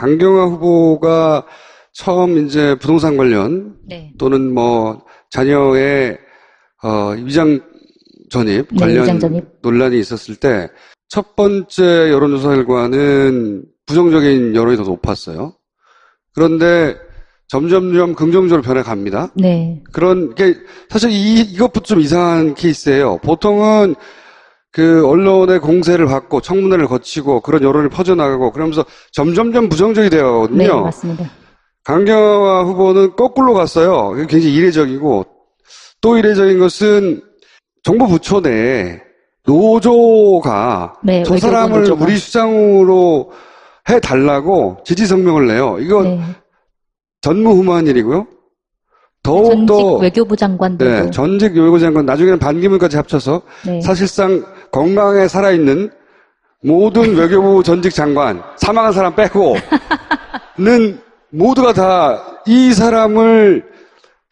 강경화 후보가 처음 이제 부동산 관련 네. 또는 뭐 자녀의 위장 전입 관련 위장 전입. 논란이 있었을 때 첫 번째 여론조사 결과는 부정적인 여론이 더 높았어요. 그런데 점점점 긍정적으로 변해갑니다. 네. 그런 게 사실 이것부터 좀 이상한 케이스예요. 보통은 그 언론의 공세를 받고 청문회를 거치고 그런 여론이 퍼져나가고 그러면서 점점점 부정적이 되어가거든요. 네, 맞습니다. 강경화 후보는 거꾸로 갔어요. 굉장히 이례적이고 또 이례적인 것은 정부 부처 내에 노조가 네, 저 사람을 노조가. 우리 수장으로 해달라고 지지 성명을 내요. 이거 네. 전무후무한 일이고요. 전직 더욱더 외교부 장관들도. 네, 전직 외교부 장관 나중에는 반기문까지 합쳐서 네. 사실상 건강에 살아있는 모든 외교부 전직 장관 사망한 사람 빼고는 모두가 다 이 사람을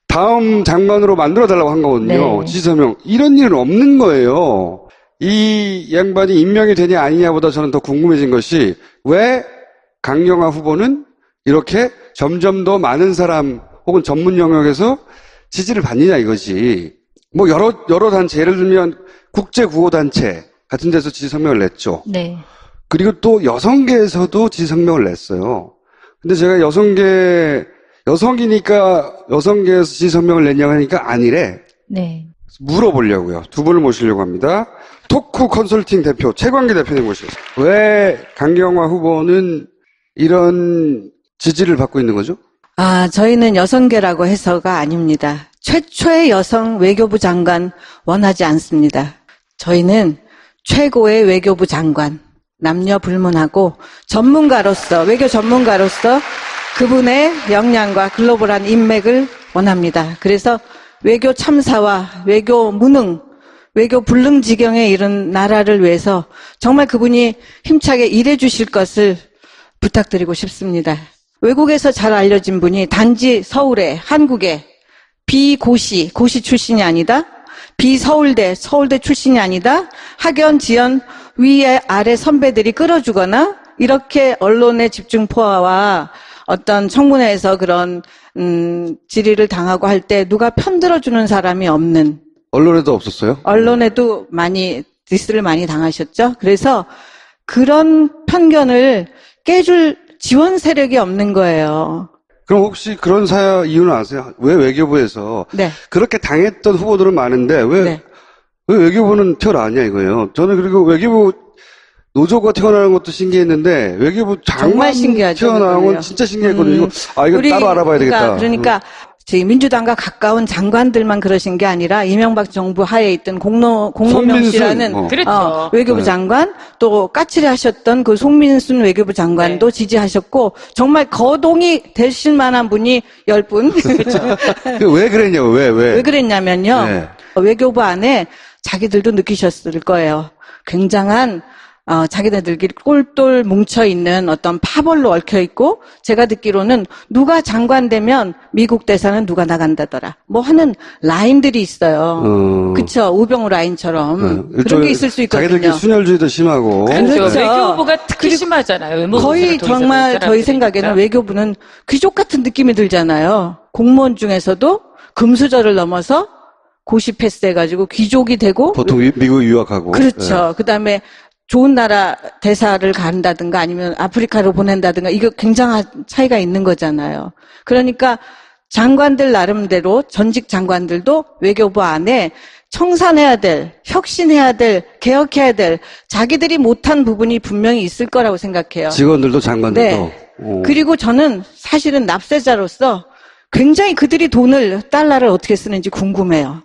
다음 장관으로 만들어달라고 한 거거든요. 네. 지지서명. 이런 일은 없는 거예요. 이 양반이 임명이 되냐 아니냐보다 저는 더 궁금해진 것이 왜 강경화 후보는 이렇게 점점 더 많은 사람 혹은 전문 영역에서 지지를 받느냐 이거지. 뭐 여러 단체, 예를 들면 국제구호단체 같은 데서 지지 성명을 냈죠. 네. 그리고 또 여성계에서도 지지 성명을 냈어요. 근데 제가 여성이니까 여성계에서 지지 성명을 냈냐고 하니까 아니래. 네. 물어보려고요. 두 분을 모시려고 합니다. 토크 컨설팅 대표 최광기 대표님 모시고. 왜 강경화 후보는 이런 지지를 받고 있는 거죠? 저희는 여성계라고 해서가 아닙니다. 최초의 여성 외교부 장관 원하지 않습니다. 저희는 최고의 외교부 장관, 남녀 불문하고 전문가로서, 외교 전문가로서 그분의 역량과 글로벌한 인맥을 원합니다. 그래서 외교 참사와 외교 무능, 외교 불능지경에 이른 나라를 위해서 정말 그분이 힘차게 일해 주실 것을 부탁드리고 싶습니다. 외국에서 잘 알려진 분이 단지 서울에, 한국에 비고시 출신이 아니다. 비서울대, 서울대 출신이 아니다. 학연, 지연, 위에 아래 선배들이 끌어주거나 이렇게 언론의 집중포화와 어떤 청문회에서 그런 질의를 당하고 할 때 누가 편들어주는 사람이 없는. 언론에도 없었어요? 언론에도 많이 디스를 많이 당하셨죠. 그래서 그런 편견을 깨줄 지원 세력이 없는 거예요. 그럼 혹시 그런 이유는 아세요? 왜 외교부에서 네. 그렇게 당했던 후보들은 많은데 왜 외교부는 태어나냐 이거예요. 저는 그리고 외교부 노조가 태어나는 것도 신기했는데 외교부 장관 정말 신기하죠, 태어나는 건 그거는요. 진짜 신기했거든요. 이거 우리, 따로 알아봐야 되겠다. 그러니까 저희 민주당과 가까운 장관들만 그러신 게 아니라 이명박 정부 하에 있던 공노명 씨라는 그렇죠. 외교부 장관, 또 까칠해 하셨던 그 송민순 외교부 장관도 지지하셨고 정말 거동이 되실 만한 분이 10분. 왜 그랬냐고, 왜 그랬냐면요. 네. 외교부 안에 자기들도 느끼셨을 거예요. 굉장한 자기네들끼리 똘똘 뭉쳐있는 어떤 파벌로 얽혀있고, 제가 듣기로는 누가 장관 되면 미국 대사는 누가 나간다더라. 뭐 하는 라인들이 있어요. 그쵸? 우병우 라인처럼. 그런 게 있을 수 있거든요. 자기들끼리 순혈주의도 심하고. 그렇죠. 외교부가 특히 심하잖아요. 거의 정말 저희 생각에는 외교부는 귀족 같은 느낌이 들잖아요. 공무원 중에서도 금수저를 넘어서 고시 패스해가지고 귀족이 되고. 보통 미국 유학하고. 그렇죠. 그 다음에 좋은 나라 대사를 간다든가 아니면 아프리카로 보낸다든가 이거 굉장한 차이가 있는 거잖아요. 그러니까 장관들 나름대로 전직 장관들도 외교부 안에 청산해야 될, 혁신해야 될, 개혁해야 될 자기들이 못한 부분이 분명히 있을 거라고 생각해요. 직원들도 장관들도. 네. 그리고 저는 사실은 납세자로서 굉장히 그들이 달러를 어떻게 쓰는지 궁금해요.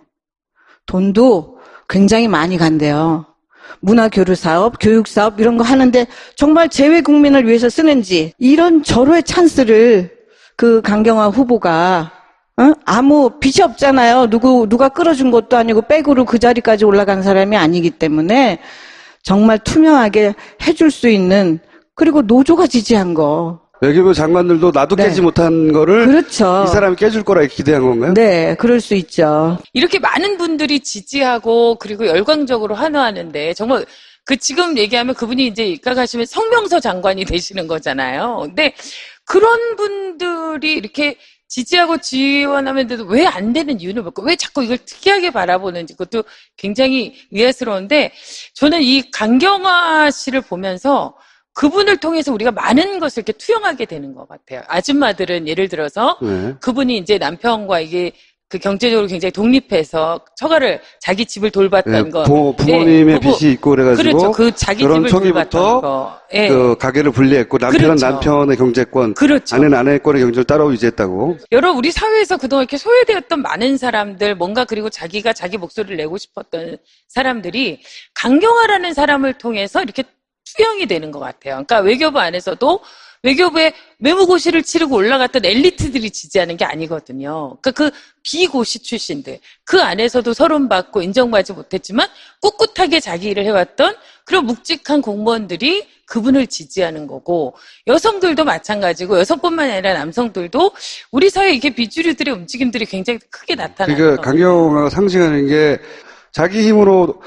돈도 굉장히 많이 간대요. 문화교류 사업, 교육 사업 이런 거 하는데 정말 재외 국민을 위해서 쓰는지 이런 절호의 찬스를 그 강경화 후보가 아무 빚이 없잖아요. 누가 끌어준 것도 아니고 백으로 그 자리까지 올라간 사람이 아니기 때문에 정말 투명하게 해줄 수 있는, 그리고 노조가 지지한 거. 외교부 장관들도 나도 깨지 못한 거를 그렇죠. 이 사람이 깨줄 거라 기대한 건가요? 네, 그럴 수 있죠. 이렇게 많은 분들이 지지하고 그리고 열광적으로 환호하는데 정말 그 지금 얘기하면 그분이 이제 이과 가시면 성명서 장관이 되시는 거잖아요. 근데 그런 분들이 이렇게 지지하고 지원하면서도 왜 안 되는 이유는 뭘까? 왜 자꾸 이걸 특이하게 바라보는지 그것도 굉장히 의아스러운데 저는 이 강경화 씨를 보면서 그분을 통해서 우리가 많은 것을 이렇게 투영하게 되는 것 같아요. 아줌마들은 예를 들어서 네. 그분이 이제 남편과 이게 그 경제적으로 굉장히 독립해서 처가를 자기 집을 돌봤던 네, 거. 부모님의 빚이 있고 그래가지고 그렇죠. 그 자기 결혼 집을 돌봤던 초기부터 거. 예. 그 가게를 분리했고 남편은 그렇죠. 남편의 경제권, 그렇죠. 아내는 아내의 권의 경제를 따로 유지했다고. 여러 우리 사회에서 그동안 이렇게 소외되었던 많은 사람들, 뭔가 그리고 자기가 자기 목소리를 내고 싶었던 사람들이 강경화라는 사람을 통해서 이렇게 투영이 되는 것 같아요. 그러니까 외교부 안에서도 외교부에 외무고시를 치르고 올라갔던 엘리트들이 지지하는 게 아니거든요. 그러니까 그 비고시 출신들, 그 안에서도 서론받고 인정받지 못했지만 꿋꿋하게 자기 일을 해왔던 그런 묵직한 공무원들이 그분을 지지하는 거고, 여성들도 마찬가지고, 여성뿐만 아니라 남성들도 우리 사회에 이게 비주류들의 움직임들이 굉장히 크게 나타나는 그러니까 거거든요. 강경화가 상징하는 게 자기 힘으로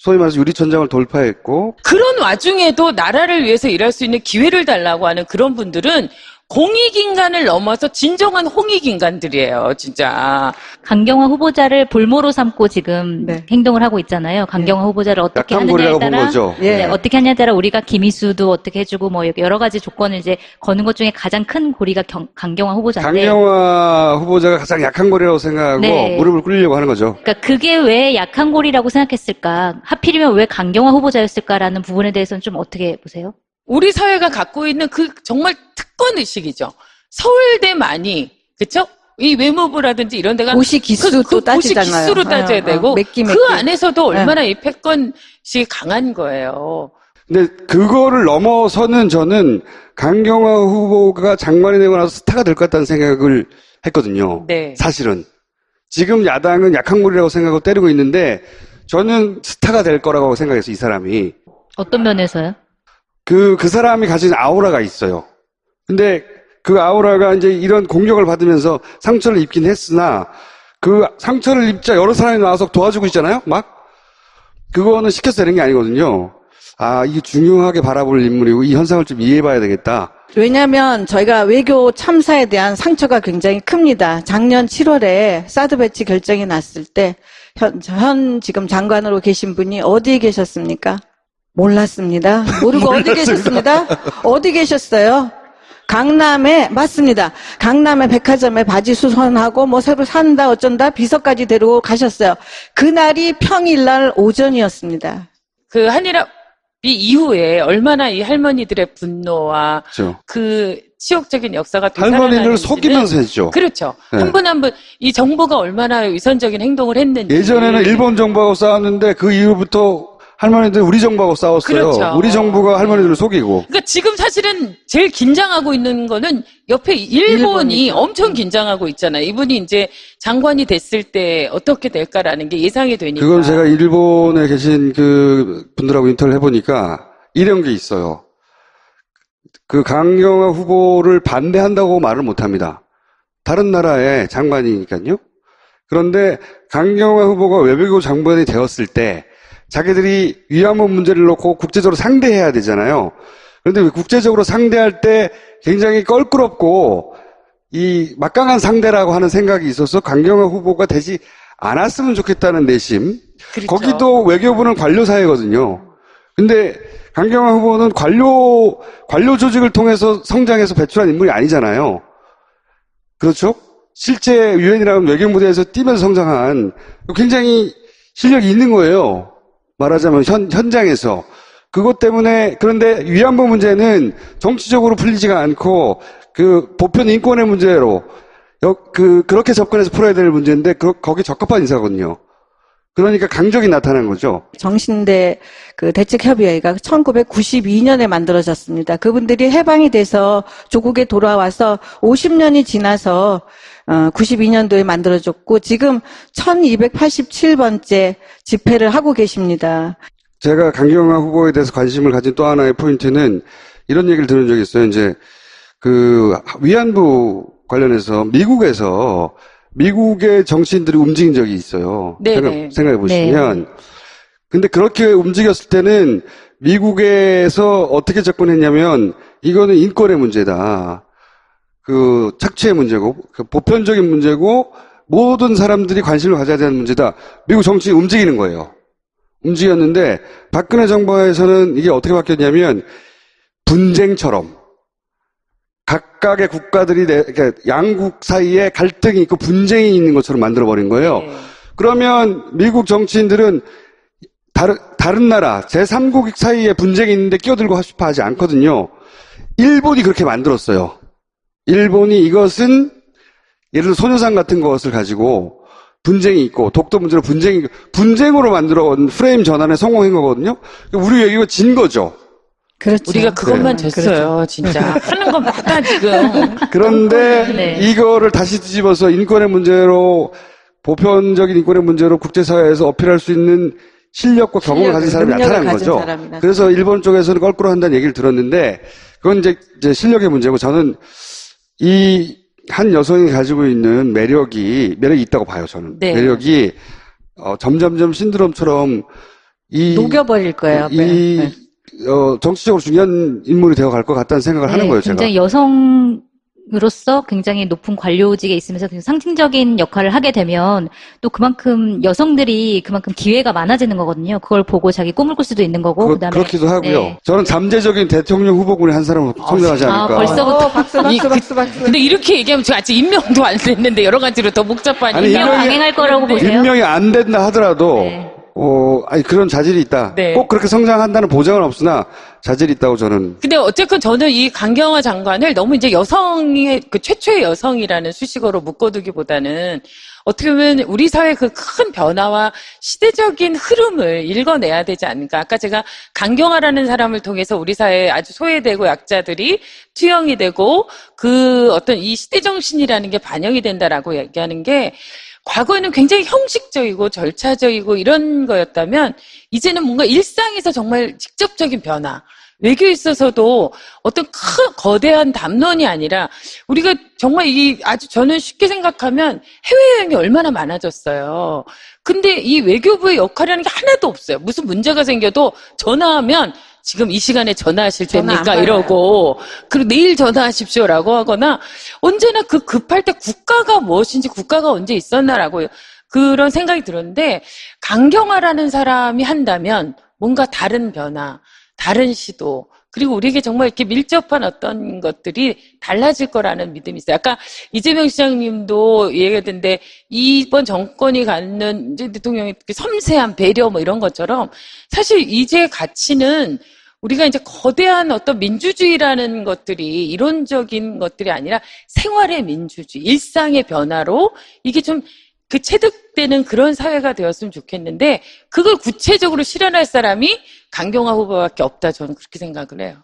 소위 말해서 유리천장을 돌파했고, 그런 와중에도 나라를 위해서 일할 수 있는 기회를 달라고 하는 그런 분들은 공익인간을 넘어서 진정한 홍익인간들이에요, 진짜. 강경화 후보자를 볼모로 삼고 지금 네. 행동을 하고 있잖아요. 강경화 후보자를 어떻게 약한 하느냐에 고리라고 본 따라 거죠. 예. 네, 어떻게 하냐에 따라 우리가 김희수도 어떻게 해주고 뭐 여러 가지 조건을 이제 거는 것 중에 가장 큰 고리가 강경화 후보자인데. 강경화 후보자가 가장 약한 고리라고 생각하고 네. 무릎을 꿇리려고 하는 거죠. 그러니까 그게 왜 약한 고리라고 생각했을까? 하필이면 왜 강경화 후보자였을까라는 부분에 대해서는 좀 어떻게 보세요? 우리 사회가 갖고 있는 그 정말 특권 의식이죠. 서울대만이, 그쵸? 이 외무부라든지 이런 데가 고시 기수도 고시 따지잖아요. 기수로 따져야 되고 몇 그 안에서도 얼마나 이 패권이 강한 거예요. 근데 그거를 넘어서는 저는 강경화 후보가 장관이 되고 나서 스타가 될 것 같다는 생각을 했거든요. 네. 사실은. 지금 야당은 약한 고리라고 생각하고 때리고 있는데 저는 스타가 될 거라고 생각했어요, 이 사람이. 어떤 면에서요? 그 사람이 가진 아우라가 있어요. 근데 그 아우라가 이제 이런 공격을 받으면서 상처를 입긴 했으나 그 상처를 입자 여러 사람이 나와서 도와주고 있잖아요? 막? 그거는 시켜서 되는 게 아니거든요. 아, 이게 중요하게 바라볼 인물이고 이 현상을 좀 이해해봐야 되겠다. 왜냐하면 저희가 외교 참사에 대한 상처가 굉장히 큽니다. 작년 7월에 사드 배치 결정이 났을 때 현 지금 장관으로 계신 분이 어디에 계셨습니까? 몰랐습니다. 모르고 어디 계셨습니다? 어디 계셨어요? 강남에, 맞습니다. 강남에 백화점에 바지 수선하고 뭐 새로 산다 어쩐다 비서까지 데리고 가셨어요. 그날이 평일날 오전이었습니다. 그 한일합의 이후에 얼마나 이 할머니들의 분노와 그렇죠. 그 치욕적인 역사가 할머니를 되살아나는지는 속이면서 했죠. 그렇죠. 네. 한 분 한 분 이 정부가 얼마나 위선적인 행동을 했는지. 예전에는 일본 정부하고 싸웠는데 그 이후부터 할머니들 우리 정부하고 싸웠어요. 그렇죠. 우리 정부가 할머니들을 속이고. 그러니까 지금 사실은 제일 긴장하고 있는 거는 옆에 일본이 일본이죠. 엄청 긴장하고 있잖아요. 이분이 이제 장관이 됐을 때 어떻게 될까라는 게 예상이 되니까. 그건 제가 일본에 계신 그 분들하고 인터뷰를 해보니까 이런 게 있어요. 그 강경화 후보를 반대한다고 말을 못합니다. 다른 나라의 장관이니까요. 그런데 강경화 후보가 외교부 장관이 되었을 때 자기들이 위안부 문제를 놓고 국제적으로 상대해야 되잖아요. 그런데 국제적으로 상대할 때 굉장히 껄끄럽고 이 막강한 상대라고 하는 생각이 있어서 강경화 후보가 되지 않았으면 좋겠다는 내심. 그렇죠. 거기도 외교부는 관료 사회거든요. 근데 강경화 후보는 관료 조직을 통해서 성장해서 배출한 인물이 아니잖아요. 그렇죠? 실제 유엔이라는 외교 무대에서 뛰면서 성장한 굉장히 실력이 있는 거예요. 말하자면 현장에서. 그것 때문에 그런데 위안부 문제는 정치적으로 풀리지가 않고 그 보편 인권의 문제로 그렇게 접근해서 풀어야 될 문제인데 거기 적합한 인사거든요. 그러니까 강적이 나타난 거죠. 정신대 그 대책협의회가 1992년에 만들어졌습니다. 그분들이 해방이 돼서 조국에 돌아와서 50년이 지나서 92년도에 만들어졌고 지금 1287번째 집회를 하고 계십니다. 제가 강경화 후보에 대해서 관심을 가진 또 하나의 포인트는 이런 얘기를 들은 적이 있어요. 이제 그 위안부 관련해서 미국의 정치인들이 움직인 적이 있어요. 네네. 생각해 보시면 근데 그렇게 움직였을 때는 미국에서 어떻게 접근했냐면 이거는 인권의 문제다. 그 착취의 문제고 그 보편적인 문제고 모든 사람들이 관심을 가져야 되는 문제다. 미국 정치인이 움직이는 거예요. 움직였는데 박근혜 정부에서는 이게 어떻게 바뀌었냐면 분쟁처럼 각각의 국가들이 그러니까 양국 사이에 갈등이 있고 분쟁이 있는 것처럼 만들어버린 거예요. 네. 그러면 미국 정치인들은 다른 나라 제3국익 사이에 분쟁이 있는데 끼어들고 싶어 하지 않거든요. 일본이 그렇게 만들었어요. 일본이 이것은 예를 들어 소녀상 같은 것을 가지고 분쟁이 있고 독도 문제로 분쟁으로 만들어온 프레임 전환에 성공한 거거든요. 우리 외교가 진 거죠. 그렇죠. 우리가 그것만 네. 졌어요, 진짜. 하는 건 많다, 지금. 그런데 네. 이거를 다시 뒤집어서 인권의 문제로 보편적인 인권의 문제로 국제사회에서 어필할 수 있는 실력과 경험을 가진 사람이 능력을 나타난 가진 거죠. 사람이 나타난 그래서 일본 쪽에서는 거꾸로 한다는 얘기를 들었는데 그건 이제 실력의 문제고 저는 이 한 여성이 가지고 있는 매력이 있다고 봐요, 저는. 네. 매력이 점점점 신드롬처럼 녹여버릴 거예요. 네. 정치적으로 중요한 인물이 되어갈 것 같다는 생각을 하는 거예요, 제가. 굉장히 여성으로서 굉장히 높은 관료직에 있으면서 굉장히 상징적인 역할을 하게 되면 또 그만큼 여성들이 그만큼 기회가 많아지는 거거든요. 그걸 보고 자기 꿈을 꿀 수도 있는 거고. 그다음에 그렇기도 하고요. 네. 저는 잠재적인 대통령 후보군의 한 사람을 성장하지 않을까. 벌써부터 박수. 근데 이렇게 얘기하면 지금 아직 임명도 안 됐는데 여러 가지로 더 복잡한 아니, 임명 강행할 거라고 보세요? 임명이 안 된다 하더라도 네. 그런 자질이 있다. 네. 꼭 그렇게 성장한다는 보장은 없으나 자질이 있다고 저는. 근데 어쨌든 저는 이 강경화 장관을 너무 이제 여성의 그 최초의 여성이라는 수식어로 묶어두기보다는 어떻게 보면 우리 사회 그 큰 변화와 시대적인 흐름을 읽어내야 되지 않을까. 아까 제가 강경화라는 사람을 통해서 우리 사회에 아주 소외되고 약자들이 투영이 되고 그 어떤 이 시대 정신이라는 게 반영이 된다라고 얘기하는 게 과거에는 굉장히 형식적이고 절차적이고 이런 거였다면 이제는 뭔가 일상에서 정말 직접적인 변화, 외교에 있어서도 어떤 거대한 담론이 아니라 우리가 정말 아주 저는 쉽게 생각하면 해외여행이 얼마나 많아졌어요. 근데 이 외교부의 역할이라는 게 하나도 없어요. 무슨 문제가 생겨도 전화하면 지금 이 시간에 전화하실 때입니까? 이러고 그리고 내일 전화하십시오라고 하거나 언제나 그 급할 때 국가가 무엇인지 국가가 언제 있었나라고 그런 생각이 들었는데 강경화라는 사람이 한다면 뭔가 다른 변화, 다른 시도 그리고 우리에게 정말 이렇게 밀접한 어떤 것들이 달라질 거라는 믿음이 있어요. 아까 이재명 시장님도 얘기했는데 이번 정권이 갖는 이제 대통령의 섬세한 배려 뭐 이런 것처럼 사실 이제 가치는 우리가 이제 거대한 어떤 민주주의라는 것들이 이론적인 것들이 아니라 생활의 민주주의, 일상의 변화로 이게 좀 그 체득되는 그런 사회가 되었으면 좋겠는데 그걸 구체적으로 실현할 사람이 강경화 후보밖에 없다 저는 그렇게 생각을 해요.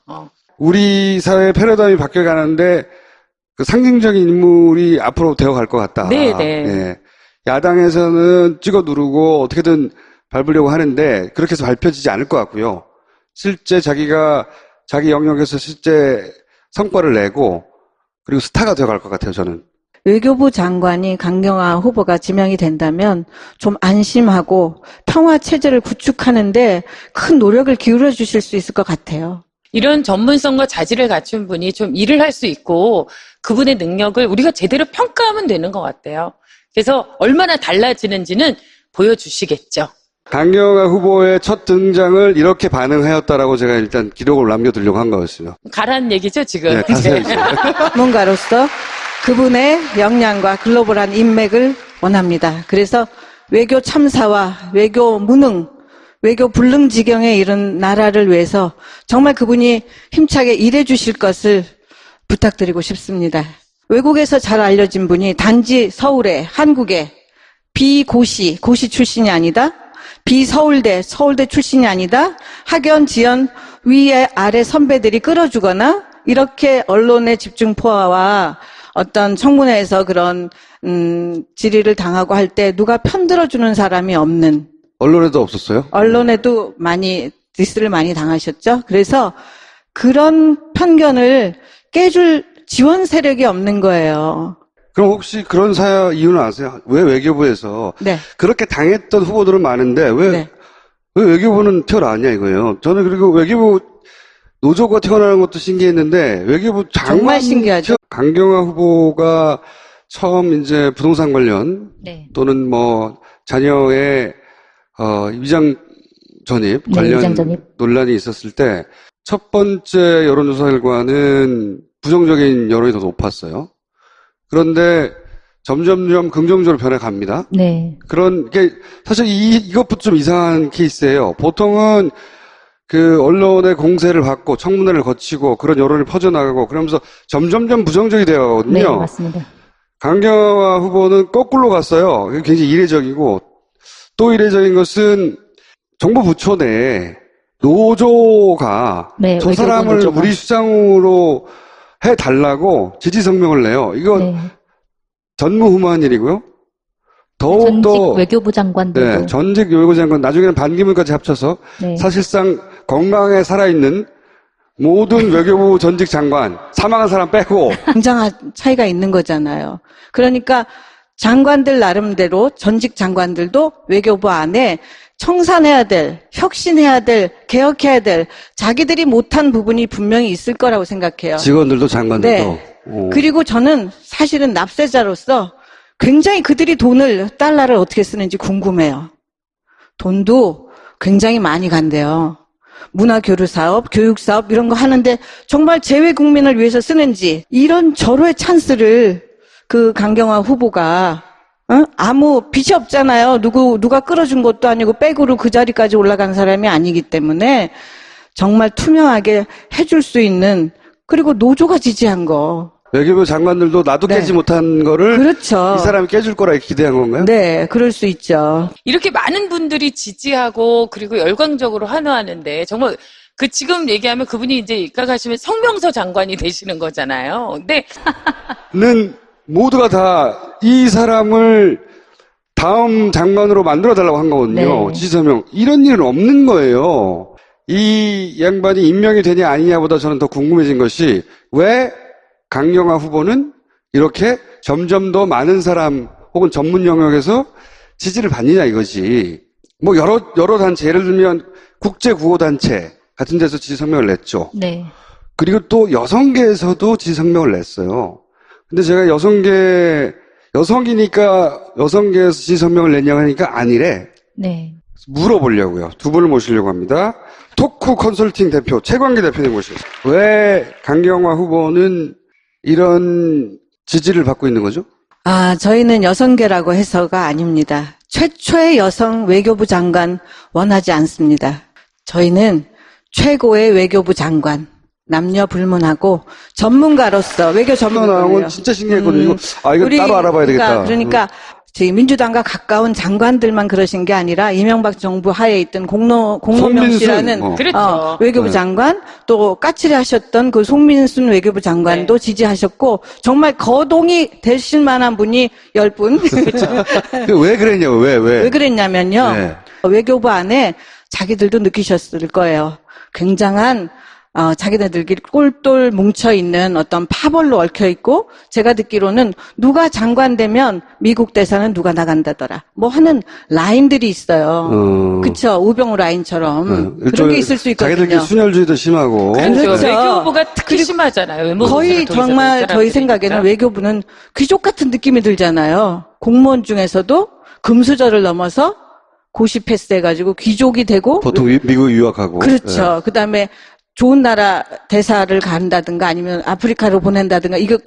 우리 사회의 패러다임이 바뀌어가는데 그 상징적인 인물이 앞으로 되어갈 것 같다. 네네. 예. 야당에서는 찍어 누르고 어떻게든 밟으려고 하는데 그렇게 해서 밟혀지지 않을 것 같고요. 실제 자기 영역에서 실제 성과를 내고 그리고 스타가 되어갈 것 같아요, 저는. 외교부 장관이 강경화 후보가 지명이 된다면 좀 안심하고 평화 체제를 구축하는데 큰 노력을 기울여 주실 수 있을 것 같아요. 이런 전문성과 자질을 갖춘 분이 좀 일을 할 수 있고 그분의 능력을 우리가 제대로 평가하면 되는 것 같아요. 그래서 얼마나 달라지는지는 보여주시겠죠. 강경화 후보의 첫 등장을 이렇게 반응하였다라고 제가 일단 기록을 남겨두려고 한 거였어요. 가라는 얘기죠, 지금. 네, 가세요, 이제. 전문가로서 그분의 역량과 글로벌한 인맥을 원합니다. 그래서 외교 참사와 외교 무능, 외교 불능지경에 이른 나라를 위해서 정말 그분이 힘차게 일해 주실 것을 부탁드리고 싶습니다. 외국에서 잘 알려진 분이 단지 서울에, 한국에 비고시 출신이 아니다. 비서울대 출신이 아니다. 학연, 지연, 위에 아래 선배들이 끌어주거나 이렇게 언론의 집중포화와 어떤 청문회에서 그런 질의를 당하고 할 때 누가 편들어주는 사람이 없는 언론에도 없었어요? 언론에도 디스를 많이 당하셨죠. 그래서 그런 편견을 깨줄 지원 세력이 없는 거예요. 그럼 혹시 그런 이유는 아세요? 왜 외교부에서 네. 그렇게 당했던 후보들은 많은데 왜 네. 왜 외교부는 태어나냐 이거예요. 저는 그리고 외교부 노조가 태어나는 것도 신기했는데 외교부 장관 정말 신기하죠. 강경화 후보가 처음 이제 부동산 관련 네. 또는 뭐 자녀의 위장 전입 네, 관련 위장 전입. 논란이 있었을 때 첫 번째 여론조사 결과는 부정적인 여론이 더 높았어요. 그런데 점점점 긍정적으로 변해갑니다. 네. 그런 게 사실 이것부터 좀 이상한 케이스예요. 보통은 그 언론의 공세를 받고 청문회를 거치고 그런 여론이 퍼져나가고 그러면서 점점점 부정적이 네, 되어가거든요. 맞습니다. 강경화 후보는 거꾸로 갔어요. 그게 굉장히 이례적이고 또 이례적인 것은 정부 부처 내에 노조가 네, 저 외교부 사람을 노조가. 우리 수장으로 해달라고 지지 성명을 내요. 이거 네. 전무후무한 일이고요. 전직 더욱더 외교부 장관들도. 네, 전직 외교부 장관 나중에는 반기문까지 합쳐서 네. 사실상 건강에 살아있는 모든 외교부 전직 장관 사망한 사람 빼고 굉장한 차이가 있는 거잖아요. 그러니까 장관들 나름대로 전직 장관들도 외교부 안에 청산해야 될, 혁신해야 될, 개혁해야 될 자기들이 못한 부분이 분명히 있을 거라고 생각해요. 직원들도 장관들도 네. 그리고 저는 사실은 납세자로서 굉장히 그들이 달러를 어떻게 쓰는지 궁금해요. 돈도 굉장히 많이 간대요. 문화교류 사업, 교육 사업 이런 거 하는데 정말 재외 국민을 위해서 쓰는지 이런 절호의 찬스를 그 강경화 후보가 아무 빚이 없잖아요. 누가 끌어준 것도 아니고 백으로 그 자리까지 올라간 사람이 아니기 때문에 정말 투명하게 해줄 수 있는 그리고 노조가 지지한 거. 외교부 장관들도 나도 네. 깨지 못한 거를 그렇죠. 이 사람이 깨줄 거라 기대한 건가요? 네, 그럴 수 있죠. 이렇게 많은 분들이 지지하고 그리고 열광적으로 환호하는데 정말 그 지금 얘기하면 그분이 이제 입각하시면 성명서 장관이 되시는 거잖아요. 근데 는 모두가 다 이 사람을 다음 장관으로 만들어달라고 한 거거든요. 네. 지지서명. 이런 일은 없는 거예요. 이 양반이 임명이 되냐 아니냐보다 저는 더 궁금해진 것이 왜 강경화 후보는 이렇게 점점 더 많은 사람 혹은 전문 영역에서 지지를 받느냐 이거지. 뭐 여러 단체, 예를 들면 국제구호단체 같은 데서 지지 성명을 냈죠. 네. 그리고 또 여성계에서도 지지 성명을 냈어요. 근데 제가 여성이니까 여성계에서 지지 성명을 냈냐고 하니까 아니래. 네. 물어보려고요. 두 분을 모시려고 합니다. 토쿠 컨설팅 대표 최광기 대표님 모시겠습니다. 왜 강경화 후보는 이런 지지를 받고 있는 거죠? 저희는 여성계라고 해서가 아닙니다. 최초의 여성 외교부 장관 원하지 않습니다. 저희는 최고의 외교부 장관, 남녀 불문하고 전문가로서 외교 나온 전문가예요. 건 진짜 신기했거든요. 이거 따로 알아봐야 되겠다. 그러니까 저희 민주당과 가까운 장관들만 그러신 게 아니라 이명박 정부 하에 있던 공로명 씨라는 그렇죠. 외교부 네. 장관, 또 까칠해 하셨던 그 송민순 외교부 장관도 네. 지지하셨고 정말 거동이 되실 만한 분이 10분. 왜 그랬냐고, 왜? 왜 그랬냐면요. 네. 외교부 안에 자기들도 느끼셨을 거예요. 굉장한 자기네들끼리 똘똘 뭉쳐있는 어떤 파벌로 얽혀있고 제가 듣기로는 누가 장관 되면 미국 대사는 누가 나간다더라. 뭐 하는 라인들이 있어요. 그쵸? 우병우 라인처럼. 그런 게 있을 수 있거든요. 자기들끼리 순혈주의도 심하고. 그렇죠. 외교부가 특히 심하잖아요. 외무부 거의 공사를 통해서 정말 된 저희 사람들이니까. 생각에는 외교부는 귀족 같은 느낌이 들잖아요. 공무원 중에서도 금수저를 넘어서 고시 패스해가지고 귀족이 되고 보통 미국 유학하고. 그렇죠. 그다음에 좋은 나라 대사를 간다든가 아니면 아프리카로 보낸다든가 이거